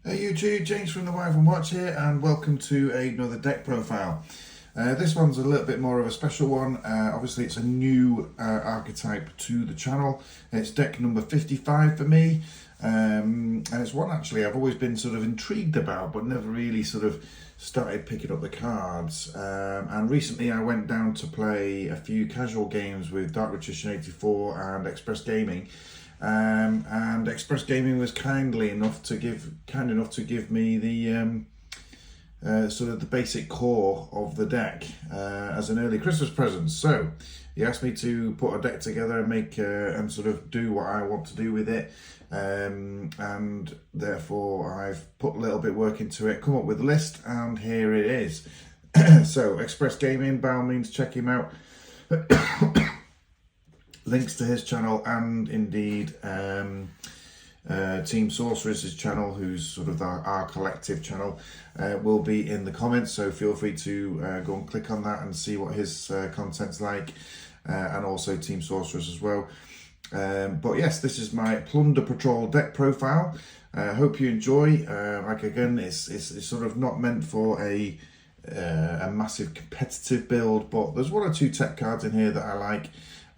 Hey YouTube, James from the Wife and Watch here, and welcome to another deck profile. This one's a little bit more of a special one. Obviously it's a new archetype to the channel. It's deck number 55 for me, and it's one actually I've always been sort of intrigued about but never really sort of started picking up the cards. And recently I went down to play a few casual games with Dark Magician 84 and Express Gaming. And Express Gaming was kind enough to give me the sort of the basic core of the deck as an early Christmas present. So he asked me to put a deck together and make and sort of do what I want to do with it, and therefore I've put a little bit of work into it, come up with a list, and here it is. So Express Gaming, by all means check him out. Links to his channel and indeed Team Sorcerers' channel, who's sort of our collective channel, will be in the comments, so feel free to go and click on that and see what his content's like, and also Team Sorcerers as well. But yes, this is my Plunder Patrol deck profile. Hope you enjoy. Like again, it's sort of not meant for a massive competitive build, but there's one or two tech cards in here that I like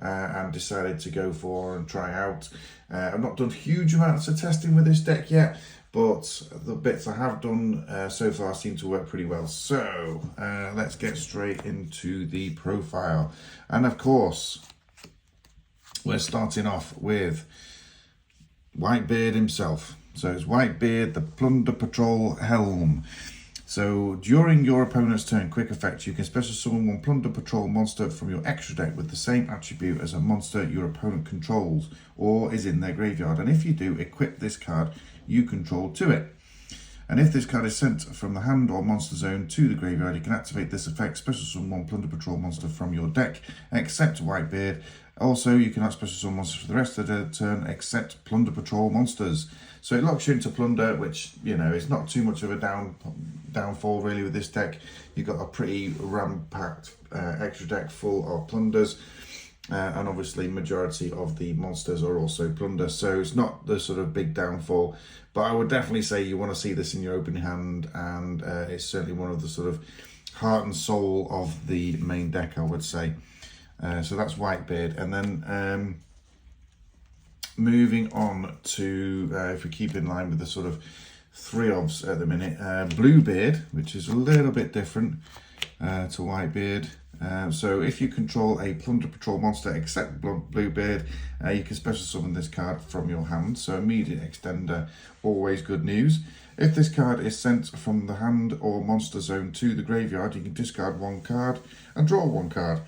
and decided to go for and try out. I've not done huge amounts of testing with this deck yet, but the bits I have done so far seem to work pretty well. So let's get straight into the profile. And of course, we're starting off with Whitebeard himself. So it's Whitebeard, the Plunder Patrol Helm. So during your opponent's turn, quick effect, you can special summon one Plunder Patrol monster from your extra deck with the same attribute as a monster your opponent controls or is in their graveyard. And if you do, equip this card you control to it. And if this card is sent from the hand or monster zone to the graveyard, you can activate this effect, special summon one Plunder Patrol monster from your deck, except Whitebeard. Also, you cannot special summon monsters for the rest of the turn, except Plunder Patrol monsters. So it locks you into Plunder, which, you know, is not too much of a downfall really with this deck. You've got a pretty ram-packed extra deck full of Plunders. And obviously majority of the monsters are also Plunder, so it's not the sort of big downfall, but I would definitely say you want to see this in your opening hand, and it's certainly one of the sort of heart and soul of the main deck, I would say. So that's Whitebeard, and then moving on to, if we keep in line with the sort of three ofs at the minute, Bluebeard, which is a little bit different to Whitebeard. So if you control a Plunder Patrol monster except Bluebeard, you can special summon this card from your hand. So immediate extender, always good news. If this card is sent from the hand or monster zone to the graveyard, you can discard one card and draw one card.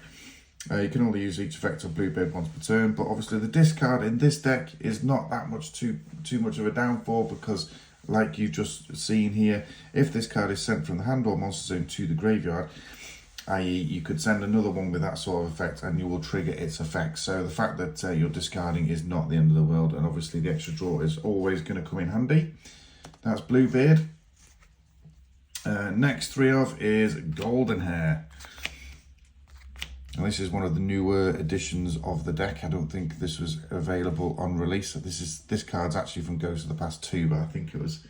You can only use each effect of Bluebeard once per turn, but obviously the discard in this deck is not that much too much of a downfall, because like you've just seen here, if this card is sent from the hand or monster zone to the graveyard, i.e. you could send another one with that sort of effect and you will trigger its effect. So the fact that you're discarding is not the end of the world, and obviously the extra draw is always going to come in handy. That's Bluebeard. Next three of is Golden Hair. And this is one of the newer editions of the deck. I don't think this was available on release. This card's actually from Ghost of the Past 2, but I think it was,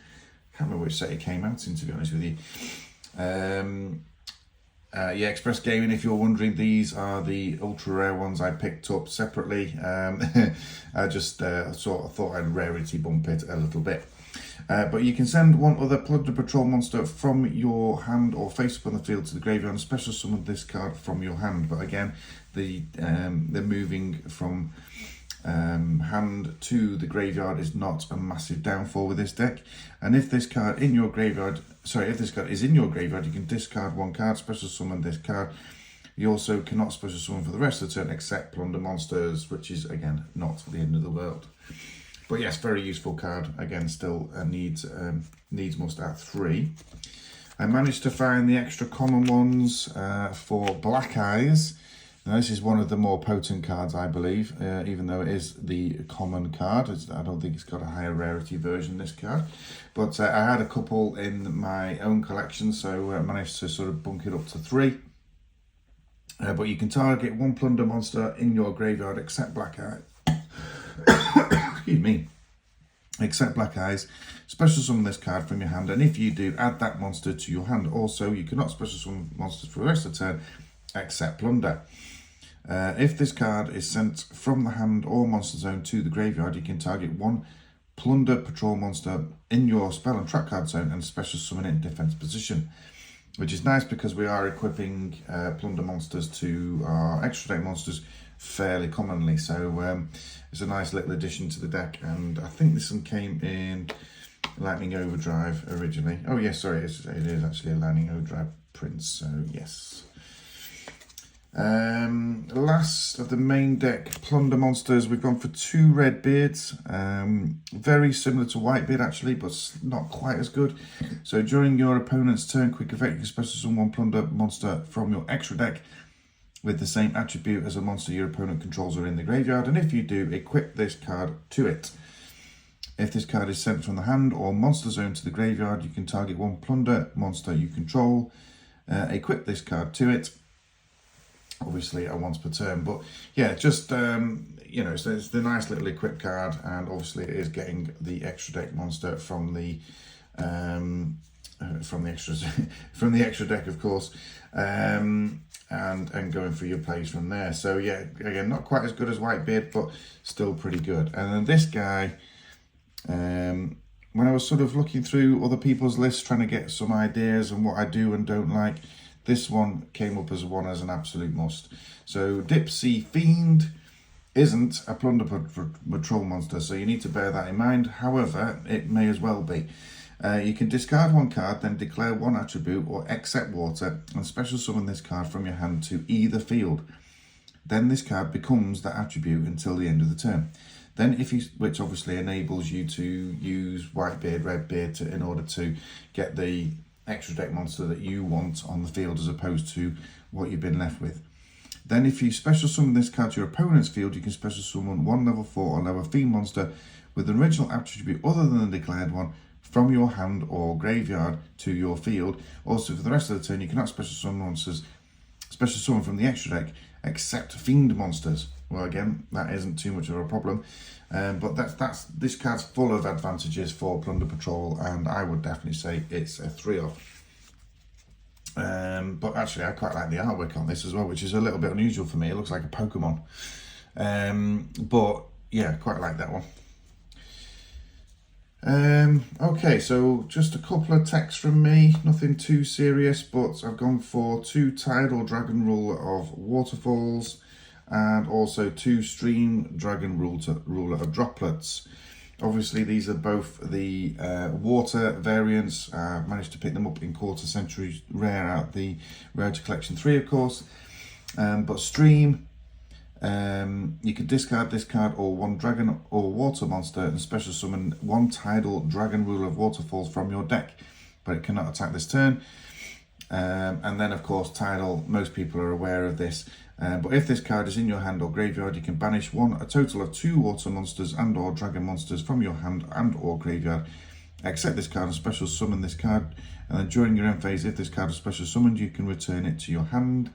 I can't remember which set it came out in, to be honest with you. Yeah, Express Gaming, if you're wondering, these are the ultra rare ones I picked up separately. I just sort of thought I'd rarity bump it a little bit. But you can send one other Plunder Patrol monster from your hand or face up on the field to the graveyard and special summon this card from your hand. But again, the moving from hand to the graveyard is not a massive downfall with this deck. And if this card in your graveyard, if this card is in your graveyard, you can discard one card, special summon this card. You also cannot special summon for the rest of the turn except Plunder monsters, which is again not the end of the world. But yes, very useful card. Again, still needs must at 3. I managed to find the extra common ones for Black Eyes. Now this is one of the more potent cards, I believe, even though it is the common card. I don't think it's got a higher rarity version, this card. But I had a couple in my own collection, so I managed to sort of bunk it up to 3. But you can target one Plunder monster in your graveyard except Black Eye. Excuse me. except Black Eyes, special summon this card from your hand, and if you do, add that monster to your hand. Also, you cannot special summon monsters for the rest of the turn, except Plunder. If this card is sent from the hand or monster zone to the graveyard, you can target one Plunder Patrol monster in your spell and trap card zone and special summon it in defense position, which is nice because we are equipping Plunder monsters to our extra deck monsters fairly commonly. So it's a nice little addition to the deck, and I think this one came in Lightning Overdrive originally. Oh yes, sorry, it is actually a Lightning Overdrive Prince, so yes. Last of the main deck, Plunder monsters. We've gone for 2 red beards, very similar to Whitebeard actually, but not quite as good. So during your opponent's turn, quick effect, you can special summon one Plunder monster from your extra deck with the same attribute as a monster your opponent controls or in the graveyard, and if you do, equip this card to it. If this card is sent from the hand or monster zone to the graveyard, you can target one Plunder monster you control, equip this card to it, obviously at once per turn. But yeah, just you know, so it's the nice little equip card, and obviously it is getting the extra deck monster from the extras from the extra deck, of course, and going for your plays from there. So yeah, again, not quite as good as Whitebeard, but still pretty good. And then this guy, when I was sort of looking through other people's lists, trying to get some ideas on what I do and don't like, this one came up as one as an absolute must. So Dipsy Fiend isn't a Plunder Patrol monster, so you need to bear that in mind. However, it may as well be. You can discard one card, then declare one attribute or accept water, and special summon this card from your hand to either field. Then this card becomes that attribute until the end of the turn. Then which obviously enables you to use Whitebeard, Redbeard in order to get the extra deck monster that you want on the field as opposed to what you've been left with. Then if you special summon this card to your opponent's field, you can special summon one level 4 or lower fiend monster with an original attribute other than the declared one from your hand or graveyard to your field. Also, for the rest of the turn, you cannot special summon from the extra deck except fiend monsters. Well, again, that isn't too much of a problem, but this card's full of advantages for Plunder Patrol, and I would definitely say it's a 3-off. But actually, I quite like the artwork on this as well, which is a little bit unusual for me. It looks like a Pokemon, but yeah, quite like that one. Okay, so just a couple of texts from me, nothing too serious, but I've gone for 2 Tidal Dragon Ruler of Waterfalls and also 2 Stream Dragon Ruler of Droplets. Obviously, these are both the water variants. I've managed to pick them up in Quarter Century Rare out the Rare to Collection 3, of course. But Stream, you can discard this card or one dragon or water monster and special summon one Tidal Dragon Ruler of Waterfalls from your deck, but it cannot attack this turn. And then, of course, Tidal, most people are aware of this. But if this card is in your hand or graveyard, you can banish a total of 2 water monsters and or dragon monsters from your hand and or graveyard. Accept this card and special summon this card. And then during your end phase, if this card is special summoned, you can return it to your hand.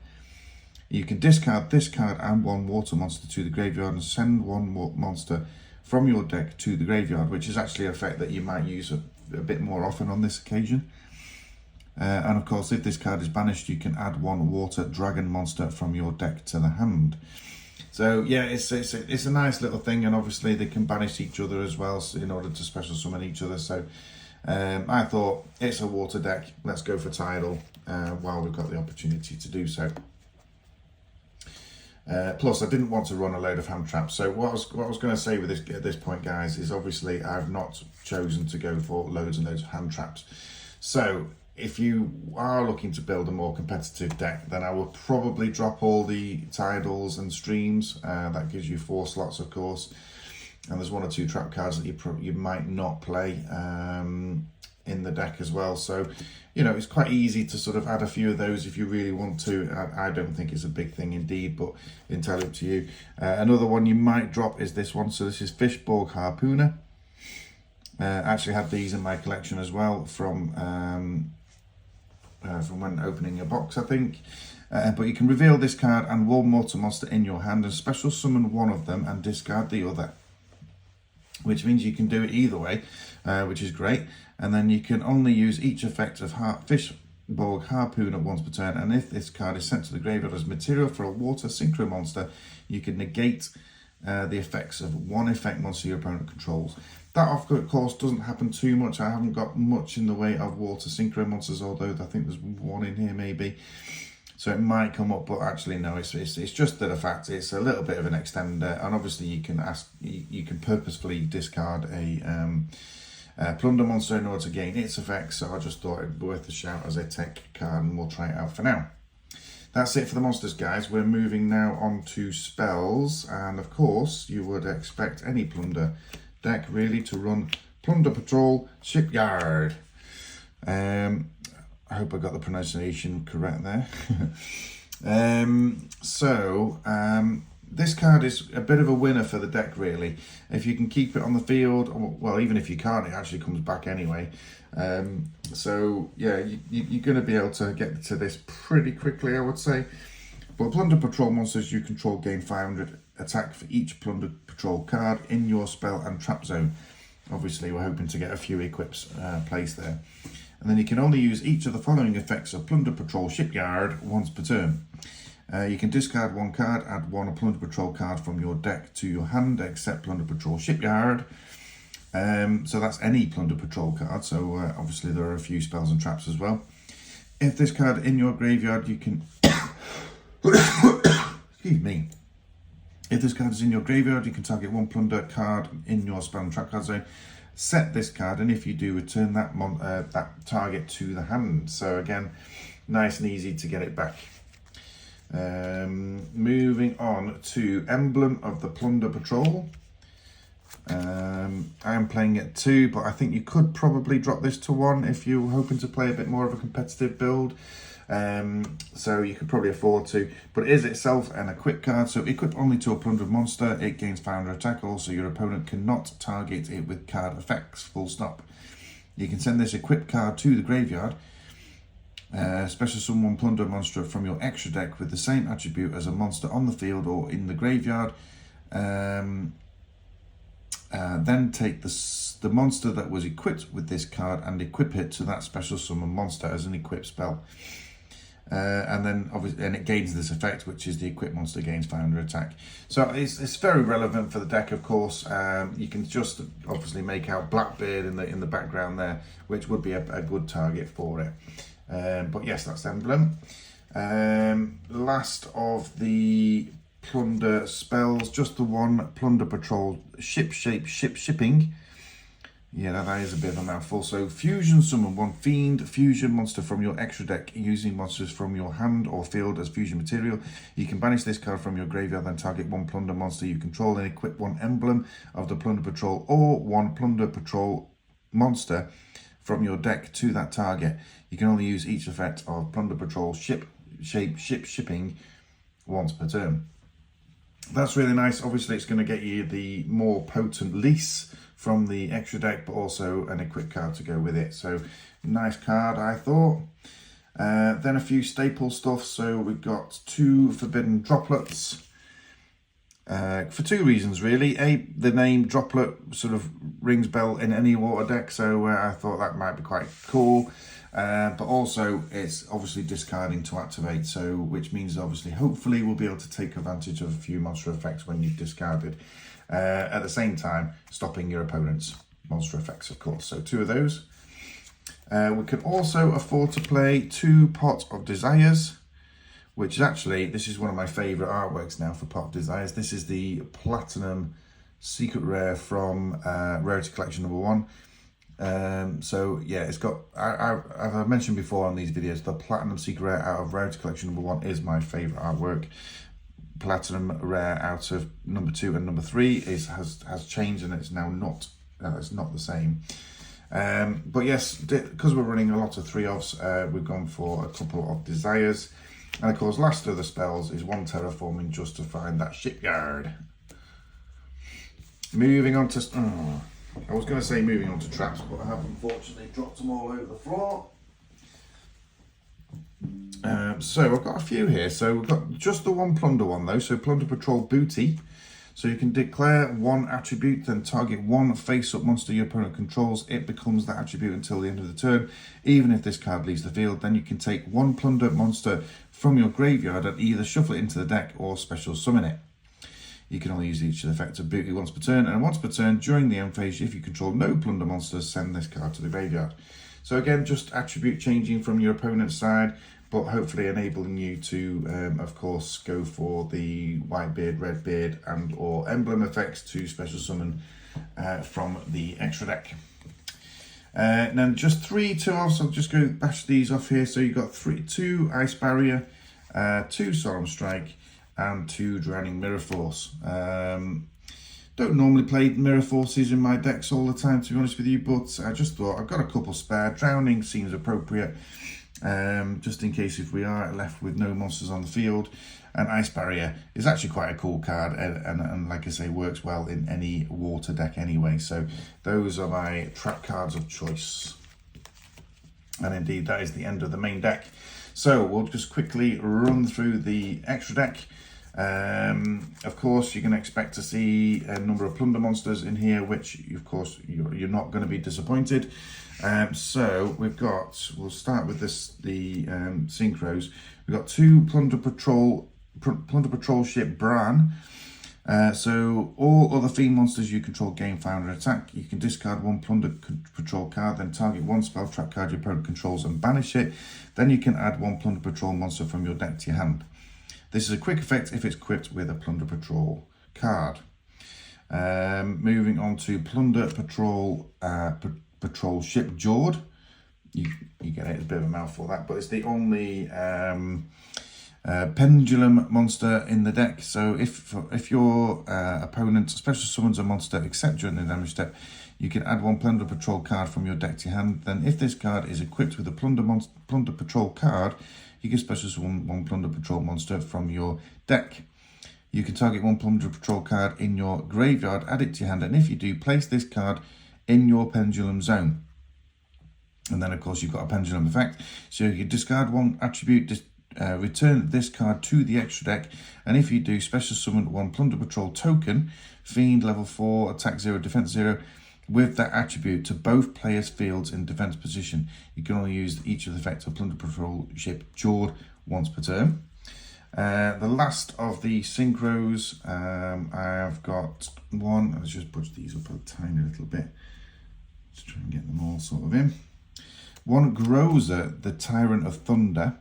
You can discard this card and 1 water monster to the graveyard and send 1 monster from your deck to the graveyard, which is actually an effect that you might use a bit more often on this occasion. And of course, if this card is banished, you can add 1 water dragon monster from your deck to the hand. So yeah, it's a nice little thing, and obviously they can banish each other as well in order to special summon each other. So I thought, it's a water deck, let's go for Tidal while we've got the opportunity to do so. Plus, I didn't want to run a load of hand traps. So what I was going to say with this at this point, guys, is obviously I've not chosen to go for loads and loads of hand traps. So if you are looking to build a more competitive deck, then I will probably drop all the Tidals and Streams. That gives you 4 slots, of course. And there's 1 or 2 trap cards that you might not play in the deck as well. So, you know, it's quite easy to sort of add a few of those if you really want to. I don't think it's a big thing indeed, but entirely up to you. Another one you might drop is this one. So this is Fishborg Harpooner. I actually had these in my collection as well from when opening a box, I think. But you can reveal this card and 1 water monster in your hand and special summon one of them and discard the other. which means you can do it either way, which is great. And then you can only use each effect of Fish, Borg, Harpoon at once per turn, and if this card is sent to the graveyard as material for a water synchro monster, you can negate the effects of one effect monster your opponent controls. That, of course, doesn't happen too much. I haven't got much in the way of water synchro monsters, although I think there's one in here maybe. So it might come up, but actually no, it's just that a fact. It's a little bit of an extender, and obviously you can purposefully discard a Plunder monster in order to gain its effects. So I just thought it'd be worth a shout as a tech card, and we'll try it out for now. That's it for the monsters, guys. We're moving now on to spells, and of course you would expect any Plunder deck really to run Plunder Patrol Shipyard. I hope I got the pronunciation correct there. This card is a bit of a winner for the deck, really. If you can keep it on the field, well, even if you can't, it actually comes back anyway. So yeah, you're going to be able to get to this pretty quickly, I would say. But Plunder Patrol monsters you control gain 500 attack for each Plunder Patrol card in your spell and trap zone. Obviously, we're hoping to get a few equips placed there. And then you can only use each of the following effects of Plunder Patrol Shipyard once per turn. You can discard one card, add one Plunder Patrol card from your deck to your hand, except Plunder Patrol Shipyard. So that's any Plunder Patrol card, so obviously there are a few spells and traps as well. If this card in your graveyard, you can... Excuse me. If this card is in your graveyard, you can target one Plunder card in your spell and trap card zone. Set this card, and if you do, return that target to the hand. So again, nice and easy to get it back. Moving on to Emblem of the Plunder Patrol. I am playing at 2, but I think you could probably drop this to 1 if you're hoping to play a bit more of a competitive build. So you could probably afford to, but it is itself an equip card, so equip only to a plundered monster, it gains 500 attack. Also, your opponent cannot target it with card effects, full stop. You can send this equip card to the graveyard, special summon plunder monster from your extra deck with the same attribute as a monster on the field or in the graveyard. Then take the monster that was equipped with this card and equip it to that special summon monster as an equip spell. And then obviously, and it gains this effect, which is the equipped monster gains 500 attack. So it's very relevant for the deck, of course. You can just obviously make out Blackbeard in the background there, which would be a good target for it. But yes, that's Emblem. Last of the Plunder spells, just the one Plunder Patrol shipping. Yeah, that is a bit of a mouthful. So fusion summon one fiend fusion monster from your extra deck using monsters from your hand or field as fusion material. You can banish this card from your graveyard, then target one Plunder monster you control and equip one emblem of the Plunder Patrol or one Plunder Patrol monster from your deck to that target. You can only use each effect of Plunder Patrol shipping once per turn. That's really nice. Obviously, it's going to get you the more potent lease from the extra deck, but also an equip card to go with it. So nice card, I thought. Then a few staple stuff. So we've got 2 Forbidden Droplets. For 2 reasons, really. The name Droplet sort of rings bell in any water deck, so I thought that might be quite cool. But also, it's obviously discarding to activate, so which means obviously, hopefully, we'll be able to take advantage of a few monster effects when you've discarded. At the same time, stopping your opponent's monster effects, of course. So 2 of those. We can also afford to play 2 Pot of Desires, which is actually, this is one of my favourite artworks now for Pot of Desires. This is the Platinum Secret Rare from Rarity Collection number 1. So yeah, it's got, as I've mentioned before on these videos, the Platinum Secret Rare out of Rarity Collection number 1 is my favourite artwork. Platinum Rare out of number 2 and number 3 has changed, and it's now not the same. But yes, because we're running a lot of 3-ofs, we've gone for a couple of Desires. And of course, last of the spells is 1 Terraforming just to find that shipyard. Moving on to... I was going to say moving on to traps, but I have unfortunately dropped them all over the floor. So I've got a few here. So we've got just the 1 Plunder one though. So Plunder Patrol Booty. So you can declare one attribute, then target one face-up monster your opponent controls. It becomes that attribute until the end of the turn. Even if this card leaves the field, then you can take one Plunder monster from your graveyard and either shuffle it into the deck or special summon it. You can only use each of the effects of Booty once per turn, and once per turn during the end phase, if you control no Plunder monsters, send this card to the graveyard. So again, just attribute changing from your opponent's side, but hopefully enabling you to, of course, go for the Whitebeard, Redbeard, and or emblem effects to special summon from the extra deck. And then just 3 2-offs. I'll just go bash these off here. So you've got 2 Ice Barrier, 2 Solemn Strike, and 2 Drowning Mirror Force. Don't normally play Mirror Forces in my decks all the time, to be honest with you, but I just thought I've got a couple spare. Drowning seems appropriate, just in case if we are left with no monsters on the field. And Ice Barrier is actually quite a cool card, and like I say, works well in any water deck anyway. So those are my trap cards of choice. And indeed, that is the end of the main deck. So we'll just quickly run through the extra deck. Of course, you can expect to see a number of Plunder monsters in here, which of course you're not going to be disappointed. So we'll start with the synchros. We've got 2 Plunder Patrol ship Bran. So all other Fiend monsters you control gain founder attack. You can discard 1 Plunder Patrol card, then target 1 spell trap card your opponent controls and banish it. Then you can add 1 Plunder Patrol monster from your deck to your hand. This is a quick effect if it's equipped with a Plunder Patrol card. Moving on to Plunder Patrol Patrol ship Jord. You get it, it's a bit of a mouthful that, but it's the only pendulum monster in the deck. So if your opponent special summons a monster except during the damage step, you can add 1 Plunder Patrol card from your deck to your hand. Then if this card is equipped with a Plunder Patrol card, you can special summon 1 Plunder Patrol monster from your deck. You can target 1 Plunder Patrol card in your graveyard, add it to your hand, and if you do, place this card in your pendulum zone. And then of course you've got a pendulum effect. So you discard 1 attribute, return this card to the extra deck, and if you do, special summon 1 Plunder Patrol token, Fiend level 4, attack 0, defense 0, with that attribute to both players' fields in defense position. You can only use each of the effects of Plunder Patrol ship Jord once per turn. The last of the synchros, I've got 1. Let's just push these up a tiny little bit. Let's try and get them all sort of in. 1 Grozer, the Tyrant of Thunder,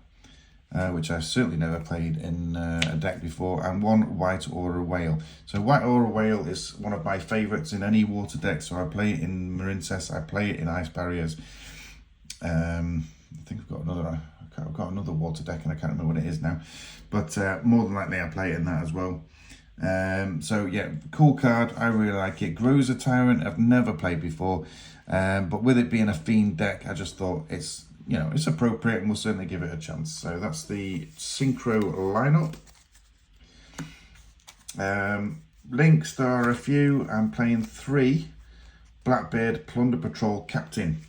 which I've certainly never played in a deck before, and 1 White Aura Whale. So White Aura Whale is one of my favourites in any water deck, so I play it in Marincess, I play it in Ice Barriers. I think I've got another water deck and I can't remember what it is now, but more than likely I play it in that as well. So yeah, cool card, I really like it. Grows a Tyrant, I've never played before, but with it being a Fiend deck, I just thought it's appropriate and we'll certainly give it a chance. So that's the synchro lineup. Links, there are a few. I'm playing 3 Blackbeard Plunder Patrol Captain.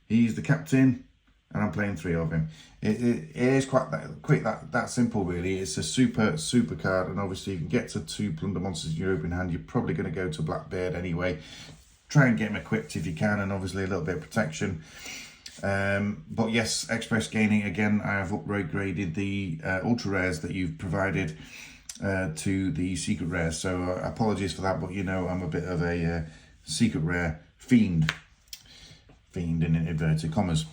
He's the captain and I'm playing 3 of him. It is quite that simple really. It's a super card, and obviously you can get to 2 Plunder monsters in your open hand. You're probably going to go to Blackbeard anyway. Try and get him equipped if you can, and obviously a little bit of protection. But yes, Express Gaining, again, I have upgraded the ultra rares that you've provided to the secret rares. So apologies for that, but I'm a bit of a secret rare fiend in inverted commas.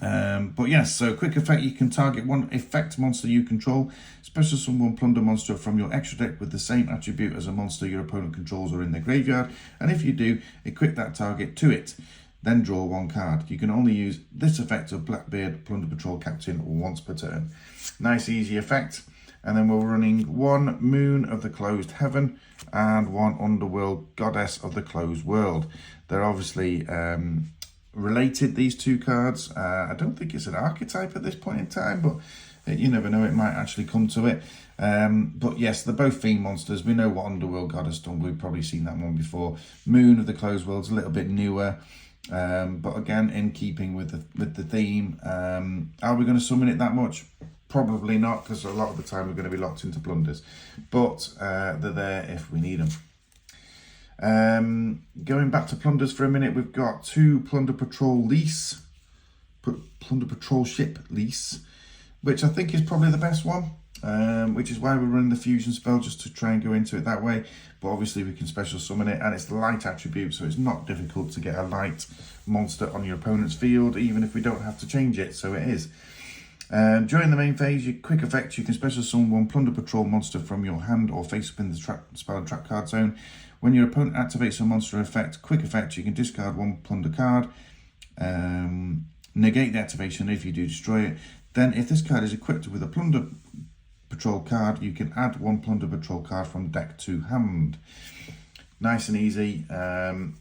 But yes, so quick effect, you can target 1 effect monster you control, special summon 1 Plunder monster from your extra deck with the same attribute as a monster your opponent controls or in their graveyard, and if you do, equip that target to it. Then draw 1 card. You can only use this effect of Blackbeard Plunder Patrol Captain once per turn. Nice easy effect. And then we're running 1 Moon of the Closed Heaven and 1 Underworld Goddess of the Closed World. They're obviously related, these 2 cards. I don't think it's an archetype at this point in time, but you never know, it might actually come to it. But yes, they're both Fiend monsters. We know what Underworld Goddess done. We've probably seen that one before. Moon of the Closed World's a little bit newer. But again, in keeping with the theme. Are we going to summon it that much? Probably not, because a lot of the time we're going to be locked into plunders, but they're there if we need them. Going back to plunders for a minute, we've got 2 Plunder Patrol lease, Plunder Patrol ship lease, which I think is probably the best one, which is why we're running the fusion spell, just to try and go into it that way. But obviously we can special summon it, and it's the light attribute, so it's not difficult to get a light monster on your opponent's field, even if we don't have to change it, so it is. During the main phase, your quick effect, you can special summon 1 Plunder Patrol monster from your hand or face up in the spell and trap card zone. When your opponent activates a monster effect, quick effect, you can discard 1 Plunder card, negate the activation if you do destroy it. Then if this card is equipped with a Plunder Patrol card, you can add 1 Plunder Patrol card from deck to hand. Nice and easy, and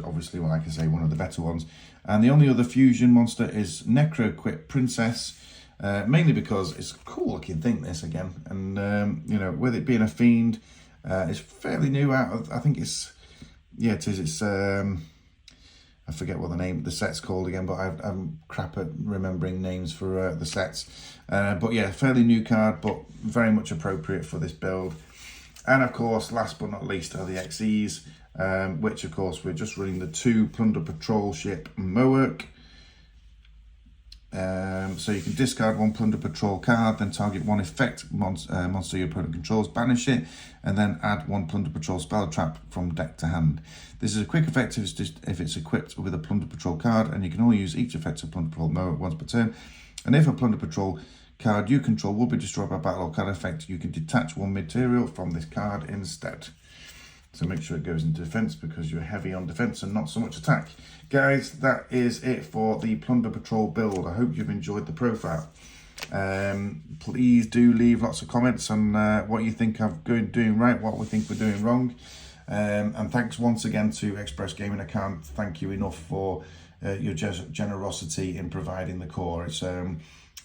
obviously, well, like I say, one of the better ones. And the only other fusion monster is Necro Quip Princess, mainly because it's a cool looking thing, this again. And, you know, with it being a fiend, it's fairly new out of, I think it's, yeah, it is, it's, I forget what the set's called again, but I'm crap at remembering names for the sets. But yeah, fairly new card, but very much appropriate for this build. And of course, last but not least are the XEs, which of course we're just running the 2 Plunder Patrol ship Moerk. So you can discard 1 Plunder Patrol card, then target 1 effect monster your opponent controls, banish it, and then add 1 Plunder Patrol spell trap from deck to hand. This is a quick effect if it's equipped with a Plunder Patrol card, and you can only use each effect of Plunder Patrol Moerk once per turn. And if a Plunder Patrol card you control will be destroyed by battle or card effect, you can detach 1 material from this card instead. So make sure it goes into defense, because you're heavy on defense and not so much attack. Guys, that is it for the Plunder Patrol build. I hope you've enjoyed the profile. Please do leave lots of comments on what you think I'm doing right, what we think we're doing wrong. And thanks once again to Express Gaming. I can't thank you enough for your generosity in providing the core. It's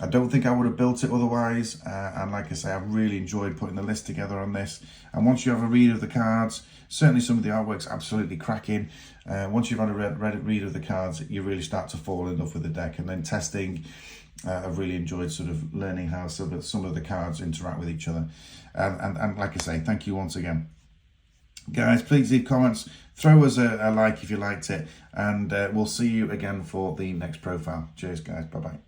I don't think I would have built it otherwise, and like I say, I've really enjoyed putting the list together on this. And once you have a read of the cards, certainly some of the artwork's absolutely cracking. Once you've had a read of the cards, you really start to fall in love with the deck. And then testing, I've really enjoyed sort of learning how some of the cards interact with each other. And like I say, thank you once again. Guys, please leave comments, throw us a like if you liked it, and we'll see you again for the next profile. Cheers guys, bye bye.